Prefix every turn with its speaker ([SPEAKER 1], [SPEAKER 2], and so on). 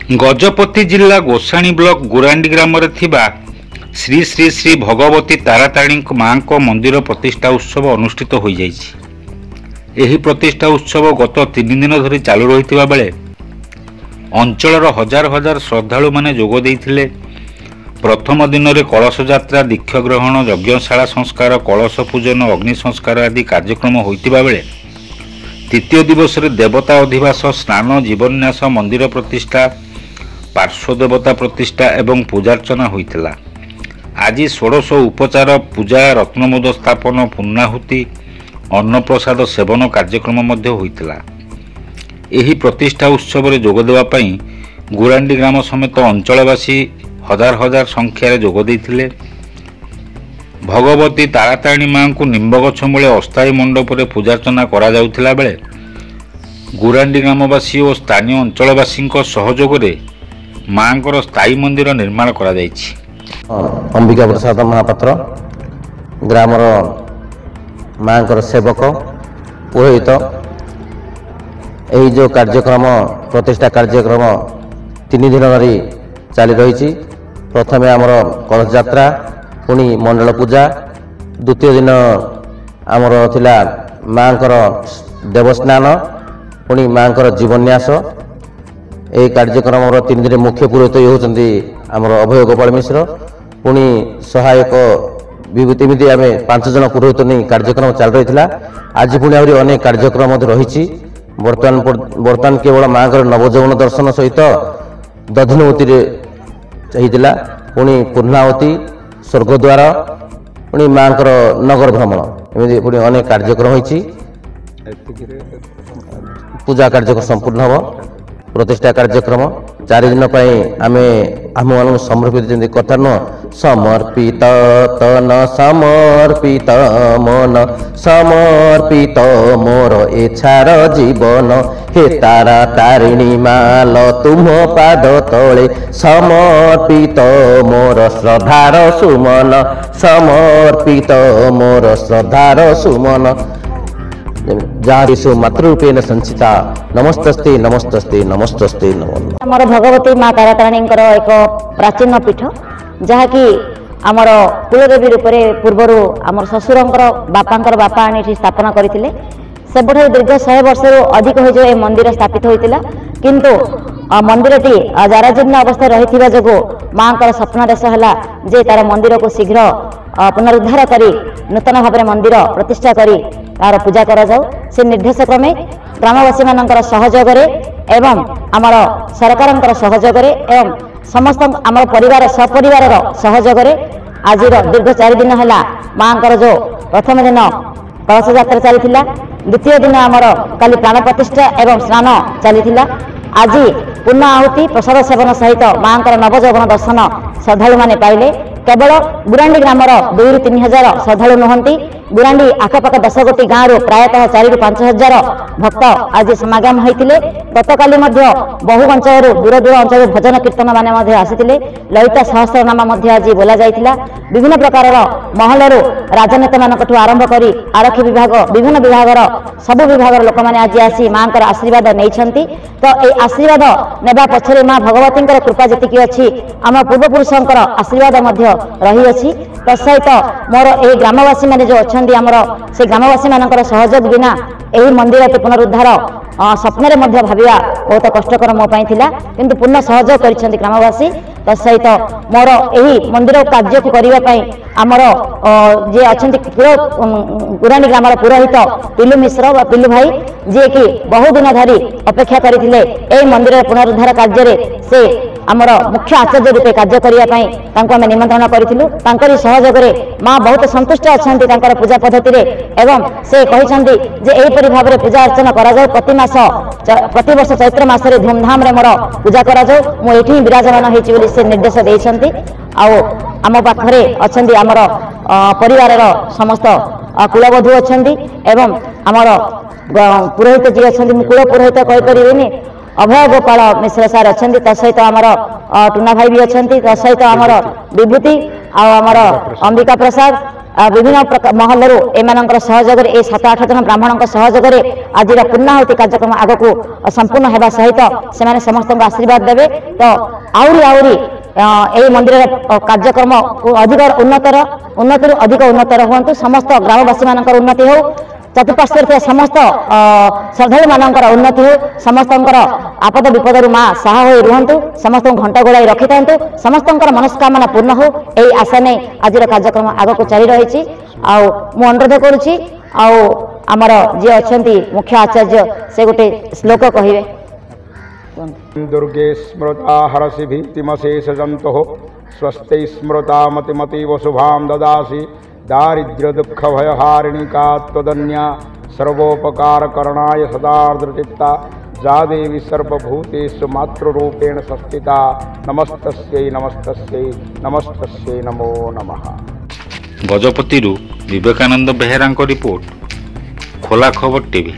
[SPEAKER 1] गजपति जिला गोसाणी ब्लॉक गुरांडी ग्राम श्री श्री श्री भगवती तारातारिणी मां मंदिर प्रतिष्ठा उत्सव अनुष्ठित हो जाइछि। एही प्रतिष्ठा उत्सव गत 3 दिन धरी चालू रही बेले अंचल हजार हजार श्रद्धालु माने जोग देइथिले। प्रथम दिन में कलश यात्रा, दीक्षा ग्रहण, यज्ञशाला संस्कार, कलश पूजन, अग्नि संस्कार आदि कार्यक्रम होइतिबा बेले तृतीय दिवस रे देवता अधिवास, स्नान, जीवन्यास, मंदिर प्रतिष्ठा, पार्श्वदेवता प्रतिष्ठा एवं पूजार्चना होइतिला। आज 1600 उपचार, पूजा, रत्नमुद स्थापन, पूर्णाहुति, अन्नप्रसाद सेवन कार्यक्रम मध्य होइतिला। एही प्रतिष्ठा उत्सव रे जोग देवा पई गुरांडी ग्राम समेत अंचलवासी हजार हजार संख्यार जोग देइथिले। भगवती तारातारिणी मां को निम्बगछ मूले अस्थायी मंडप रे पूजार्चना करा जाउथिला बेले गुरांडी ग्रामवासी और स्थानीय अंचलवासी सहयोग रे मांकर स्थायी मंदिर निर्माण करा जाइछि।
[SPEAKER 2] अंबिका प्रसाद महापात्र ग्रामर मांकर सेवक पुरोहित यही जो कार्यक्रम प्रतिष्ठा कार्यक्रम 3 दिन धरी चली रही। प्रथम आमर कलश यात्रा, पुणी मंडल पूजा, द्वितीय दिन आमर थिला मांकर देवस्नान, पुणी मांकर जीवन्यास। यही कार्यक्रम 3 दिन मुख्य पुरोहित होती आमर अभय गोपाल मिश्र, पुणी सहायक विभूति आम 5 जन पुरोहित नहीं कार्यक्रम चल रही था। आज पुणी आहरी अनेक कार्यक्रम रही। बर्तमान केवल मां नवजौवन दर्शन सहित दधिनवती होता, पुणी पूर्णाहुति, स्वर्गद्वार, पुणी मां नगर भ्रमण, एमती पुणी अनेक कार्यक्रम होती। पूजा कार्यक्रम संपूर्ण हम प्रतिष्ठा कार्यक्रम 4 दिन आम मान समर्पित कथा नुह समर्पित तन समर्पित मन समर्पित मोर एछार जीवन हे तारा तारिणी माल तुम पाद तले समर्पित मोर श्रद्धार सुमन समर्पित मोर श्रद्धार सुमन जारिसु मातृरूपेण संचिता नमस्तस्ते नमस्तस्ते नमस्तस्ते नमो।
[SPEAKER 3] आमर भगवती माँ तारातारिणी एक प्राचीन पीठ जहाँकि आमर कुलदेवी रूप से पूर्वर आमर ससुर बापा बापा आनी स्थापना करते। सेबठ दीर्घ 100 वर्ष अधिक हो मंदिर स्थापित होता, किंतु मंदिरटी जराजीर्ण अवस्था रही जो माँ स्वप्नादेश है जे तार मंदिर को शीघ्र पुनरुद्धार करी नूतन भाव मंदिर प्रतिष्ठा करी तार पूजा करा जाऊ। से निर्देश क्रमे ग्रामवासी मानकर सहयोग एवं आमर सरकार सहयोग एवं समस्त आम परिवार सपरिवार सहयोग आज दीर्घ 4 दिन है माँ जो प्रथम दिन कलश यात्रा चली, द्वितीय दिन आमर काली प्राण प्रतिष्ठा एवं स्नान चली। आज पूर्ण आहुति प्रसाद सेवन सहित मां नवजौवन दर्शन श्रद्धालु माने पाइले। केवल गुरांडी ग्रामर 2-3 हजार श्रद्धालु नुहंती, गुरांडी आखपाख 10 गोटी गाँव प्रायतः 4-5 हजार भक्त आज समागम होते। गतकाली बहु अंचल दूर दूर अंचल भजन कीर्तन माने आसीथिले। ललिता सहस्रनाम आज बोला जाइथिला। विभिन्न प्रकार महलरू राजनेता मानकठू आरंभ करी आरक्षी विभाग विभिन्न विभागर सब विभागर लोक मैंने आज आसी मां आशीर्वाद नहीं। तो ये आशीर्वाद नेबा पछरे मां भगवती कृपा जी अच्छी आम पूर्वपुरुषंकर आशीर्वाद रही अच्छी। तत्सहित मोर ये ग्रामवासी मैंने जो अच्छा आमर से ग्रामवासी मान सहयोग बिना यही मंदिर के पुनरुद्धार स्वप्न भाविया बहुत कष्टकर मो पाई थिला, किंतु पूर्ण सहयोग कर ग्रामवासी। तत्सहित मोर यही मंदिर कार्य को करने आमर जे अच्छा गुरांडी ग्रामर पुरोहित पिलू मिश्र व पिलू भाई जी कि बहु दिन धरी अपेक्षा करते मंदिर पुनरुद्धार कार्य से आमर मुख्य आचार्य रूपे कार्य करने आम निमंत्रण करूँ। सहयोग माँ बहुत संतुष्ट अच्छा पूजा पद्धति एवं से कहते यहीपरि भाव में पूजा अर्चना करा प्रति वर्ष चैत्र मासरे धूमधाम रे मोर पूजा करा मुझे विराजमान होती से निर्देश देते। आम पाखरे अच्छा आमर परिवार समस्त कुलबधू अच्छा एवं आमर पुरोहित जी अच्छा कुल पुरोहित कहीपरि अभय गोपाल मिश्र सार अच्छा। तत्सहित आमर टुना भाई भी अच्छा। तत्सहित आमर विभूति आमर अंबिका प्रसाद विभिन्न महलर एम सहयोग ए 7-8 जन ब्राह्मण सहयोग आज पूर्णाहुति कार्यक्रम आग को संपूर्ण होगा सहित से समस्त आशीर्वाद देवे। तो आहरी यही मंदिर कार्यक्रम अधिक उन्नतर अधिक उन्नतर हूँ, समस्त ग्रामवासी मान उन्नति हो, चतुर्पार्श्व समस्त श्रद्धालु मानकर उन्नति हो, समस्त आपद विपद माँ साहा हो रुहतु, समस्त घंटा गोड़ाई रखि था, समस्त मनस्कामना पूर्ण हो, यही आशा नहीं आज कार्यक्रम आग को चली रही। अनुरोध करुच्ची आमर जी अच्छा मुख्य आचार्य से गोटे श्लोक कहे।
[SPEAKER 4] दुर्गे स्मृता हरसि भीतिमशेष जंतो स्वस्ति स्मृता मतिमतीव शुभां ददासि दारिद्र्य दुख भयहारिणी का त्वदन्या सर्वोपकार करणाय सदार्द्रचित्ता जा देवी सर्वभूतेषु मातृरूपेण संस्थिता नमस्तस्यै नमस्तस्यै नमस्तस्यै नमो नमः।
[SPEAKER 1] गजपति विवेकानंद बेहेरा रिपोर्ट, खोला खबर टीवी।